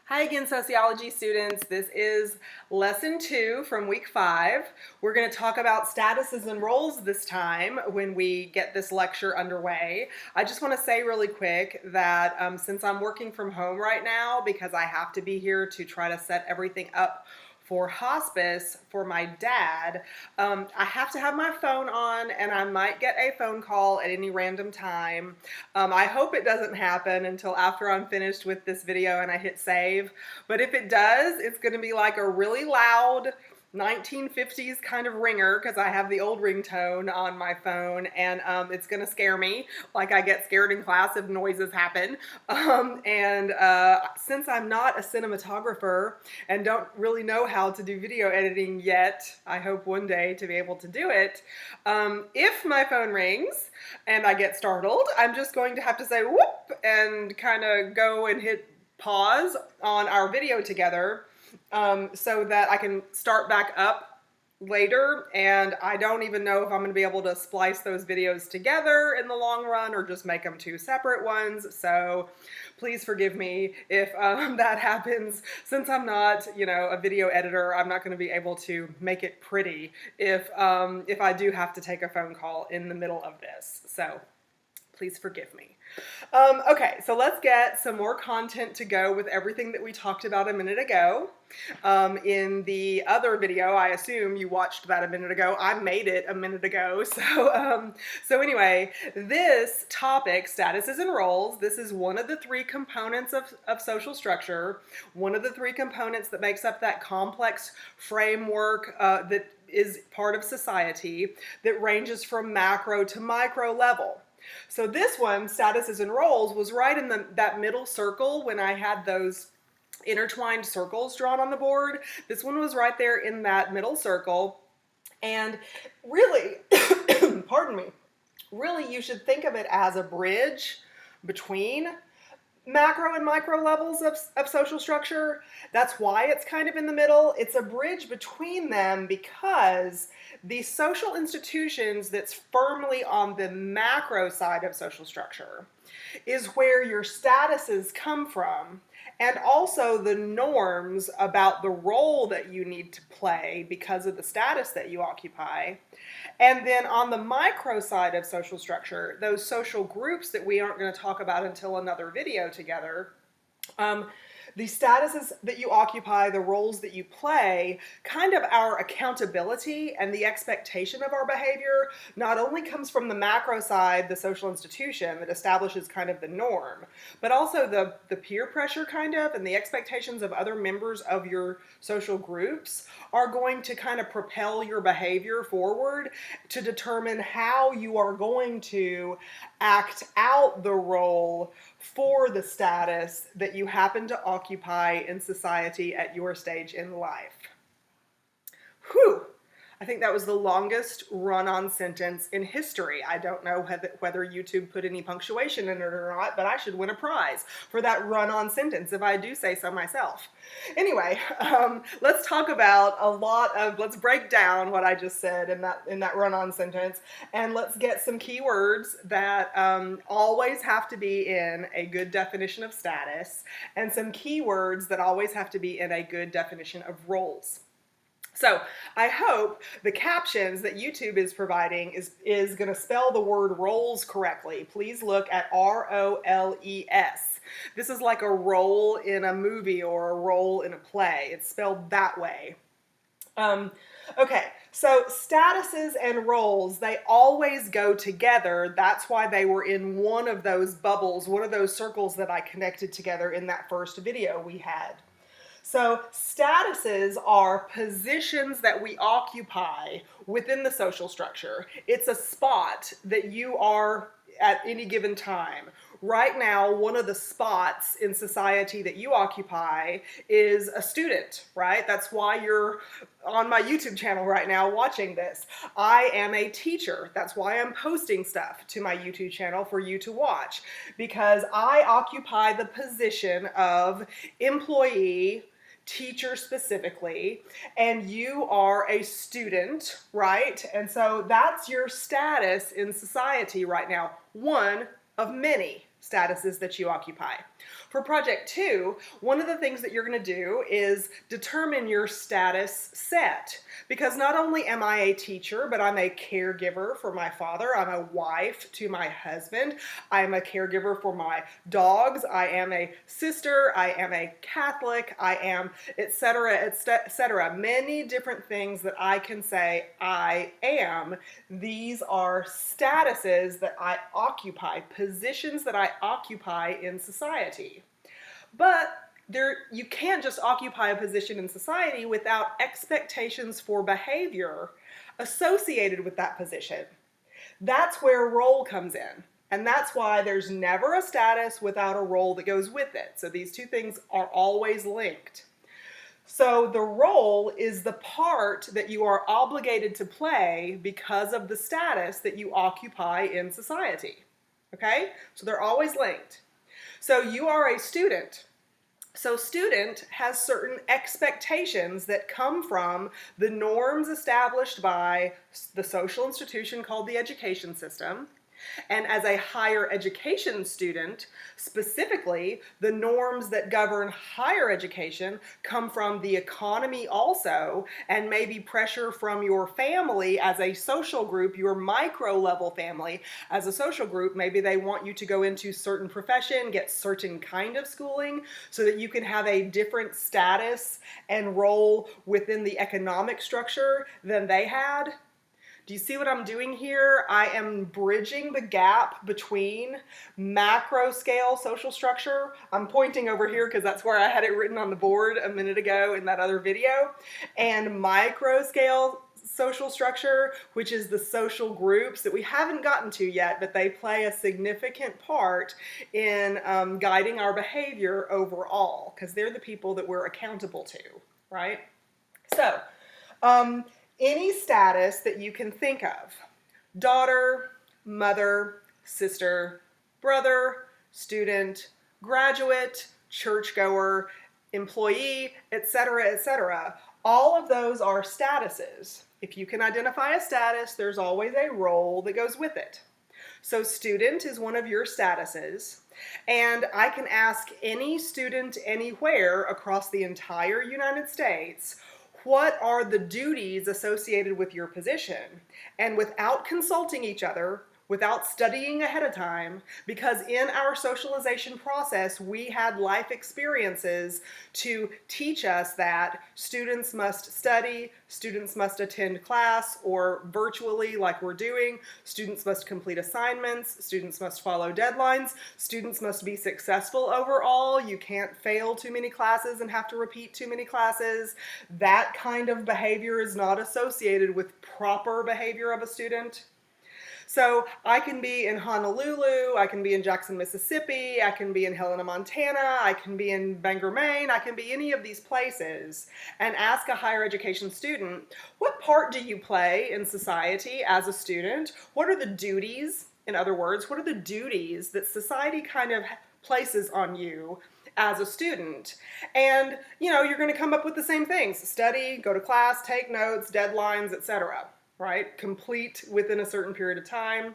Hi again, sociology students. This is lesson 2 from week 5. We're going to talk about statuses and roles this time when we get this lecture underway. I just want to say really quick that since I'm working from home right now because I have to be here to try to set everything up for hospice for my dad, I have to have my phone on and I might get a phone call at any random time. I hope it doesn't happen until after I'm finished with this video and I hit save, but if it does, it's going to be like a really loud 1950s kind of ringer because I have the old ringtone on my phone, and it's going to scare me like I get scared in class if noises happen. Since I'm not a cinematographer and don't really know how to do video editing yet, I hope one day to be able to do it. If my phone rings and I get startled, I'm just going to have to say whoop and kind of go and hit pause on our video together so that I can start back up later, and I don't even know if I'm going to be able to splice those videos together in the long run or just make them two separate ones, so please forgive me if that happens. Since I'm not, a video editor, I'm not going to be able to make it pretty if I do have to take a phone call in the middle of this, so please forgive me. Okay, so let's get some more content to go with everything that we talked about a minute ago. In the other video, I assume you watched that a minute ago. I made it a minute ago. So anyway, this topic, statuses and roles, this is one of the three components of social structure, one of the three components that makes up that complex framework that is part of society that ranges from macro to micro level. So this one, statuses and roles, was right in that middle circle when I had those intertwined circles drawn on the board. This one was right there in that middle circle. And really, pardon me, really you should think of it as a bridge between macro and micro levels of social structure. That's why it's kind of in the middle. It's a bridge between them because the social institutions that's firmly on the macro side of social structure is where your statuses come from, and also the norms about the role that you need to play because of the status that you occupy. And then on the micro side of social structure, those social groups that we aren't going to talk about until another video together, the statuses that you occupy, the roles that you play, kind of our accountability and the expectation of our behavior not only comes from the macro side, the social institution that establishes kind of the norm, but also the peer pressure kind of and the expectations of other members of your social groups are going to kind of propel your behavior forward to determine how you are going to act out the role for the status that you happen to occupy in society at your stage in life. Whew! I think that was the longest run-on sentence in history. I don't know whether YouTube put any punctuation in it or not, but I should win a prize for that run-on sentence if I do say so myself. Anyway, let's talk about let's break down what I just said in that run-on sentence, and let's get some keywords that always have to be in a good definition of status, and some keywords that always have to be in a good definition of roles. So I hope the captions that YouTube is providing is going to spell the word roles correctly. Please look at R-O-L-E-S. This is like a role in a movie or a role in a play. It's spelled that way. Okay, so statuses and roles, they always go together. That's why they were in one of those bubbles, one of those circles that I connected together in that first video we had. So statuses are positions that we occupy within the social structure. It's a spot that you are at any given time. Right now, one of the spots in society that you occupy is a student, right? That's why you're on my YouTube channel right now watching this. I am a teacher. That's why I'm posting stuff to my YouTube channel for you to watch, because I occupy the position of employee, teacher specifically, and you are a student, right? And so that's your status in society right now, one of many. statuses that you occupy. For project 2, one of the things that you're going to do is determine your status set. Because not only am I a teacher, but I'm a caregiver for my father, I'm a wife to my husband, I'm a caregiver for my dogs, I am a sister, I am a Catholic, I am, etc., etc. Many different things that I can say I am. These are statuses that I occupy, positions that I occupy in society. But you can't just occupy a position in society without expectations for behavior associated with that position. That's where role comes in. And that's why there's never a status without a role that goes with it. So these two things are always linked. So the role is the part that you are obligated to play because of the status that you occupy in society. Okay? So they're always linked. So you are a student. So student has certain expectations that come from the norms established by the social institution called the education system. And as a higher education student, specifically, the norms that govern higher education come from the economy also, and maybe pressure from your family as a social group, your micro-level family as a social group. Maybe they want you to go into certain profession, get certain kind of schooling, so that you can have a different status and role within the economic structure than they had. Do you see what I'm doing here? I am bridging the gap between macro scale social structure. I'm pointing over here because that's where I had it written on the board a minute ago in that other video. And micro scale social structure, which is the social groups that we haven't gotten to yet, but they play a significant part in guiding our behavior overall, because they're the people that we're accountable to, right? So, any status that you can think of: daughter, mother, sister, brother, student, graduate, churchgoer, employee, etc., etc. All of those are statuses. If you can identify a status, there's always a role that goes with it. So student is one of your statuses, and I can ask any student anywhere across the entire United States, what are the duties associated with your position? And without consulting each other, without studying ahead of time, because in our socialization process, we had life experiences to teach us that students must study, students must attend class, or virtually like we're doing, students must complete assignments, students must follow deadlines, students must be successful overall. You can't fail too many classes and have to repeat too many classes. That kind of behavior is not associated with proper behavior of a student. So I can be in Honolulu, I can be in Jackson, Mississippi, I can be in Helena, Montana, I can be in Bangor, Maine, I can be any of these places, and ask a higher education student, what part do you play in society as a student? What are the duties, in other words, what are the duties that society kind of places on you as a student? And, you know, you're going to come up with the same things: study, go to class, take notes, deadlines, etc. Right? Complete within a certain period of time.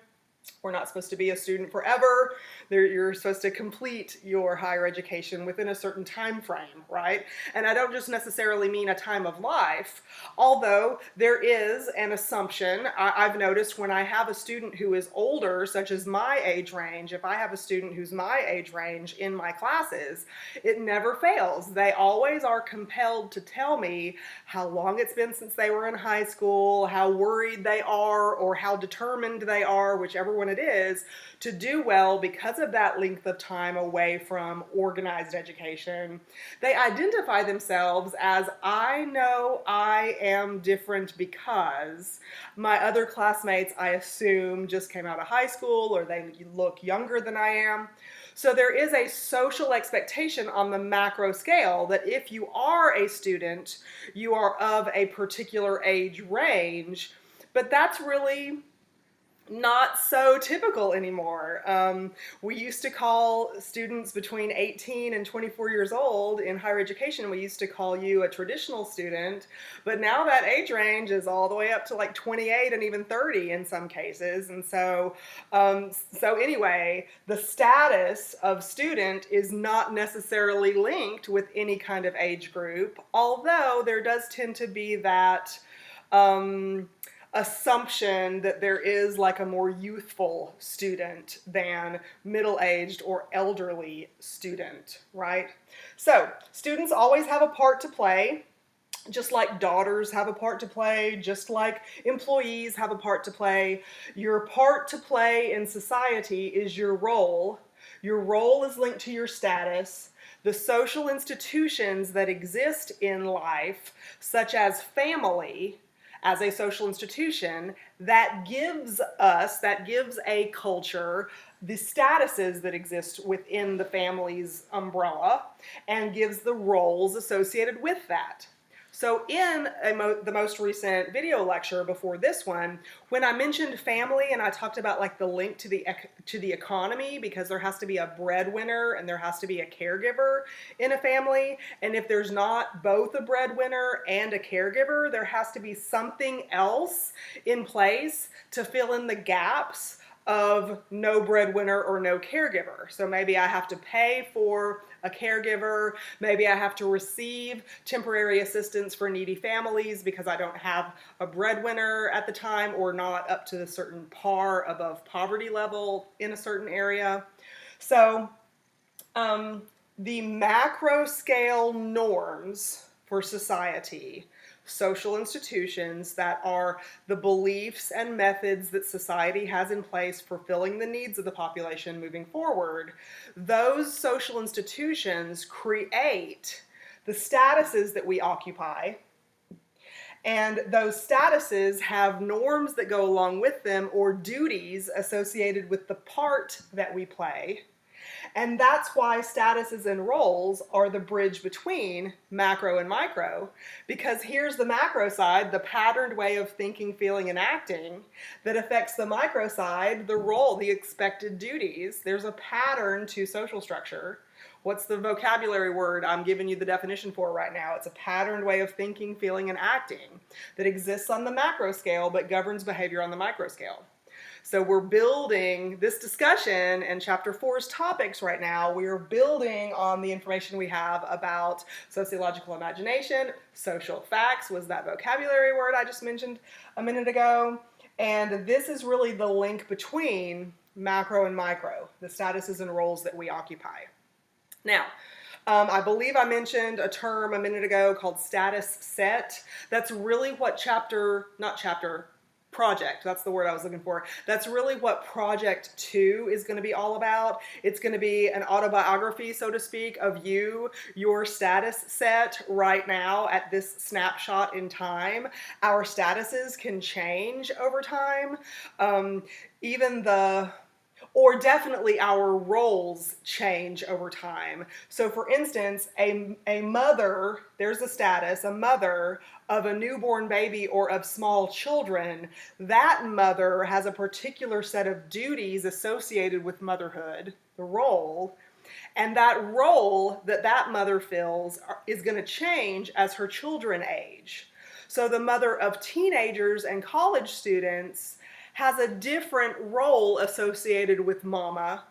We're not supposed to be a student forever. You're supposed to complete your higher education within a certain time frame, right? And I don't just necessarily mean a time of life, although there is an assumption. I've noticed when I have a student who is older, such as my age range, if I have a student who's my age range in my classes, it never fails. They always are compelled to tell me how long it's been since they were in high school, how worried they are, or how determined they are, whichever one it is, to do well because of that length of time away from organized education. They identify themselves as, I know I am different because my other classmates, I assume, just came out of high school, or they look younger than I am. So there is a social expectation on the macro scale that if you are a student, you are of a particular age range, but that's really not so typical anymore. We used to call students between 18 and 24 years old in higher education, we used to call you a traditional student, but now that age range is all the way up to like 28 and even 30 in some cases. And so anyway, the status of student is not necessarily linked with any kind of age group, although there does tend to be that assumption that there is like a more youthful student than middle-aged or elderly student, right? So students always have a part to play, just like daughters have a part to play, just like employees have a part to play. Your part to play in society is your role. Your role is linked to your status. The social institutions that exist in life, such as family, as a social institution, that gives a culture the statuses that exist within the family's umbrella and gives the roles associated with that. So in the most recent video lecture before this one, when I mentioned family and I talked about like the link to the economy, because there has to be a breadwinner and there has to be a caregiver in a family, and if there's not both a breadwinner and a caregiver, there has to be something else in place to fill in the gaps of no breadwinner or no caregiver. So maybe I have to pay for a caregiver, maybe I have to receive temporary assistance for needy families because I don't have a breadwinner at the time or not up to a certain par above poverty level in a certain area. So the macro scale norms for society, social institutions that are the beliefs and methods that society has in place for filling the needs of the population moving forward, those social institutions create the statuses that we occupy, and those statuses have norms that go along with them or duties associated with the part that we play. And that's why statuses and roles are the bridge between macro and micro, because here's the macro side, the patterned way of thinking, feeling, and acting that affects the micro side, the role, the expected duties. There's a pattern to social structure. What's the vocabulary word I'm giving you the definition for right now? It's a patterned way of thinking, feeling, and acting that exists on the macro scale but governs behavior on the micro scale. So we're building this discussion and chapter 4's topics right now. We are building on the information we have about sociological imagination. Social facts was that vocabulary word I just mentioned a minute ago. And this is really the link between macro and micro, the statuses and roles that we occupy. Now, I believe I mentioned a term a minute ago called status set. That's really what project, that's the word I was looking for. That's really what Project 2 is going to be all about. It's going to be an autobiography, so to speak, of you, your status set right now at this snapshot in time. Our statuses can change over time. Or definitely our roles change over time. So for instance, a mother, there's a status, a mother of a newborn baby or of small children, that mother has a particular set of duties associated with motherhood, the role, and that role that that mother fills is going to change as her children age. So the mother of teenagers and college students has a different role associated with mama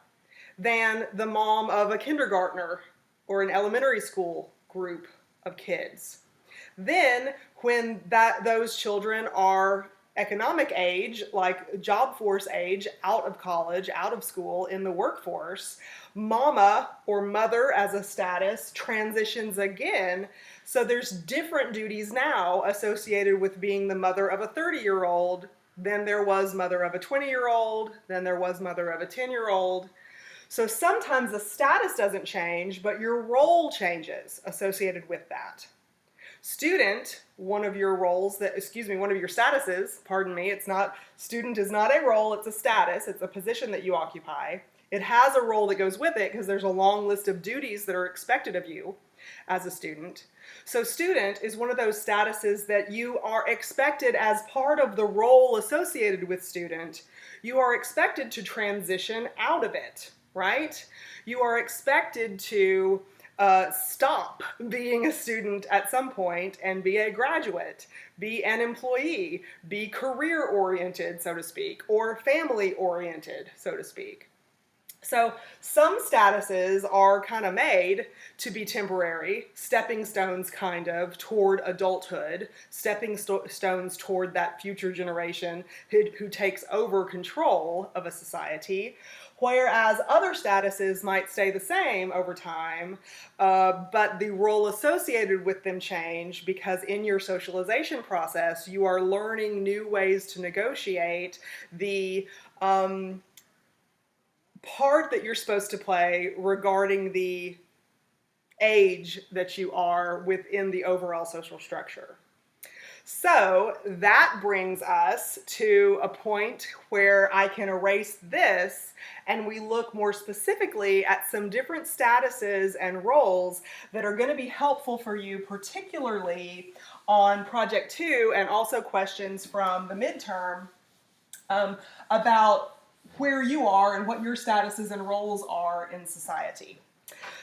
than the mom of a kindergartner or an elementary school group of kids. Then when those children are economic age, like job force age, out of college, out of school, in the workforce, mama or mother as a status transitions again. So there's different duties now associated with being the mother of a 30-year-old than there was mother of a 20-year-old, than there was mother of a 10-year-old. So sometimes the status doesn't change, but your role changes associated with that. Student, one of your statuses, pardon me, student is not a role, it's a status, it's a position that you occupy. It has a role that goes with it because there's a long list of duties that are expected of you. as a student. So student is one of those statuses that you are expected, as part of the role associated with student, you are expected to transition out of it, right? You are expected to stop being a student at some point and be a graduate, be an employee, be career-oriented, so to speak, or family-oriented, so to speak. So some statuses are kind of made to be temporary, stepping stones kind of toward adulthood, stepping stones toward that future generation who takes over control of a society, whereas other statuses might stay the same over time, but the role associated with them change, because in your socialization process you are learning new ways to negotiate the part that you're supposed to play regarding the age that you are within the overall social structure. So that brings us to a point where I can erase this and we look more specifically at some different statuses and roles that are going to be helpful for you, particularly on Project 2 and also questions from the midterm about where you are and what your statuses and roles are in society.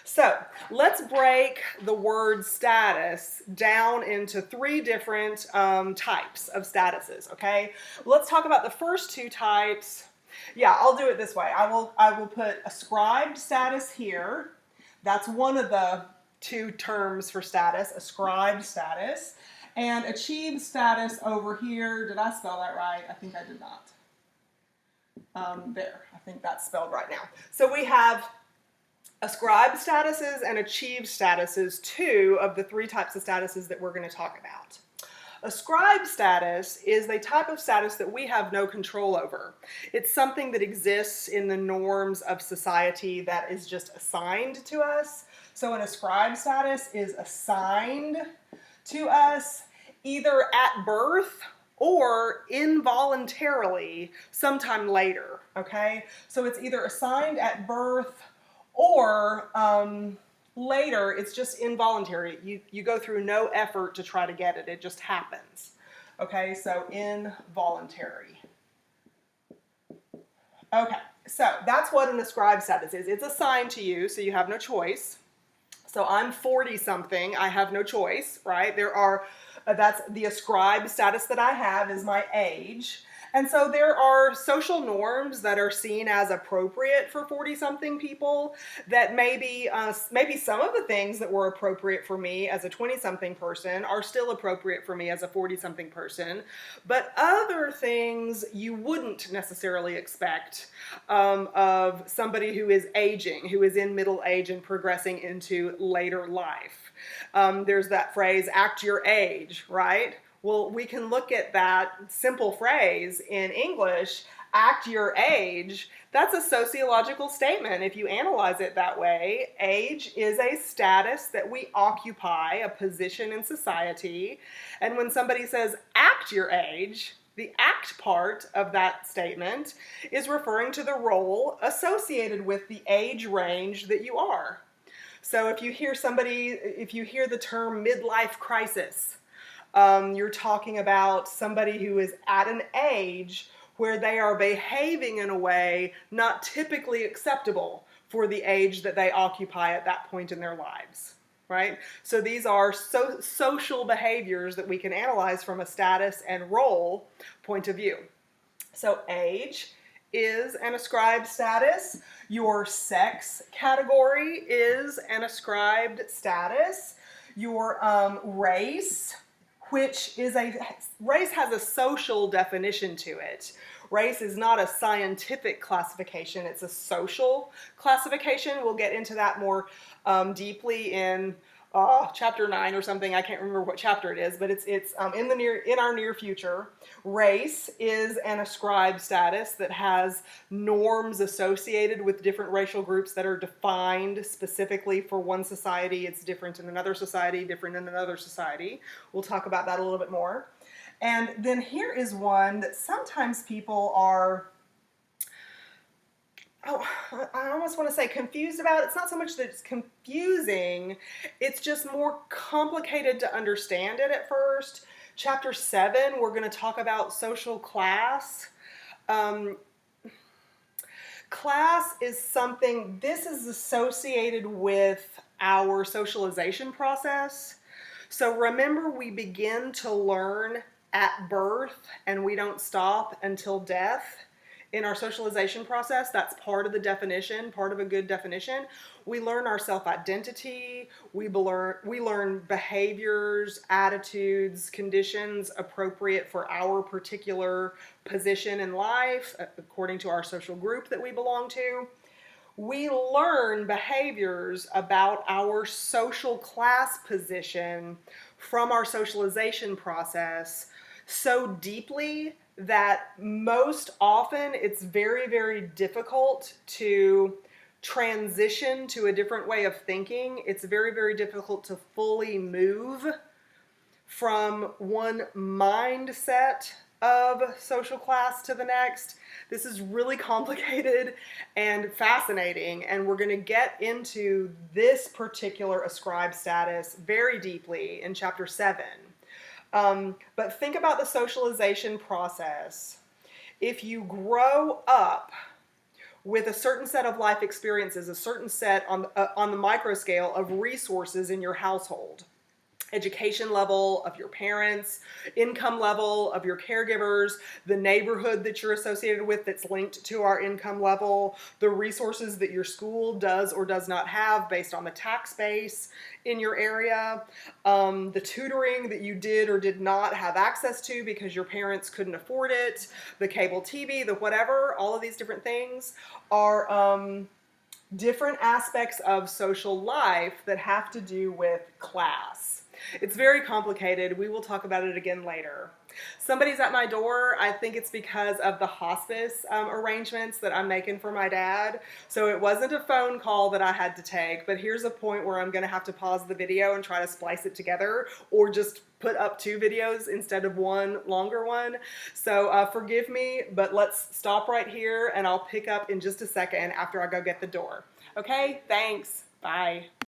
So let's break the word status down into three different types of statuses, okay? Let's talk about the first two types. Yeah, I'll do it this way. I will put ascribed status here. That's one of the two terms for status, ascribed status. And achieved status over here. Did I spell that right? I think I did not. There, I think that's spelled right now. So we have ascribed statuses and achieved statuses, two of the three types of statuses that we're going to talk about. Ascribed status is a type of status that we have no control over. It's something that exists in the norms of society that is just assigned to us. So an ascribed status is assigned to us either at birth or involuntarily sometime later, okay? So it's either assigned at birth or later, it's just involuntary. You go through no effort to try to get it, it just happens. Okay, so involuntary. Okay, so that's what an ascribed status is. It's assigned to you, so you have no choice. So I'm 40-something, I have no choice, right? That's the ascribed status that I have is my age. And so there are social norms that are seen as appropriate for 40-something people that maybe some of the things that were appropriate for me as a 20-something person are still appropriate for me as a 40-something person. But other things you wouldn't necessarily expect of somebody who is aging, who is in middle age and progressing into later life. There's that phrase, act your age, right? Well, we can look at that simple phrase in English, act your age. That's a sociological statement. If you analyze it that way, age is a status that we occupy, a position in society. And when somebody says act your age, the act part of that statement is referring to the role associated with the age range that you are. So if you hear the term midlife crisis, you're talking about somebody who is at an age where they are behaving in a way not typically acceptable for the age that they occupy at that point in their lives, right? So these are social behaviors that we can analyze from a status and role point of view. So age is an ascribed status. Your sex category is an ascribed status. Your race, race has a social definition to it. Race is not a scientific classification, it's a social classification. We'll get into that more deeply in chapter 9 or something. I can't remember what chapter it is, but it's in our near future. Race is an ascribed status that has norms associated with different racial groups that are defined specifically for one society. It's different in another society, different in another society. We'll talk about that a little bit more. And then here is one that sometimes people are oh, I almost want to say confused about. It's not so much that it's confusing, it's just more complicated to understand it at first. Chapter 7, we're going to talk about social class. Um, Class is something, this is associated with our socialization process. So remember, we begin to learn at birth and we don't stop until death in our socialization process. That's part of the definition, part of a good definition. We learn our self-identity, we learn behaviors, attitudes, conditions appropriate for our particular position in life, according to our social group that we belong to. We learn behaviors about our social class position from our socialization process so deeply that most often it's very, very difficult to transition to a different way of thinking. It's very, very difficult to fully move from one mindset of social class to the next. This is really complicated and fascinating, and we're going to get into this particular ascribed status very deeply in chapter 7. But think about the socialization process. If you grow up with a certain set of life experiences, a certain set on the micro scale of resources in your household, education level of your parents, income level of your caregivers, the neighborhood that you're associated with that's linked to our income level, the resources that your school does or does not have based on the tax base in your area, the tutoring that you did or did not have access to because your parents couldn't afford it, the cable TV, the whatever, all of these different things are different aspects of social life that have to do with class. It's very complicated. We will talk about it again later. Somebody's at my door. I think it's because of the hospice arrangements that I'm making for my dad. So it wasn't a phone call that I had to take, but here's a point where I'm going to have to pause the video and try to splice it together, or just put up 2 videos instead of one longer one. So forgive me, but let's stop right here and I'll pick up in just a second after I go get the door. Okay, thanks. Bye.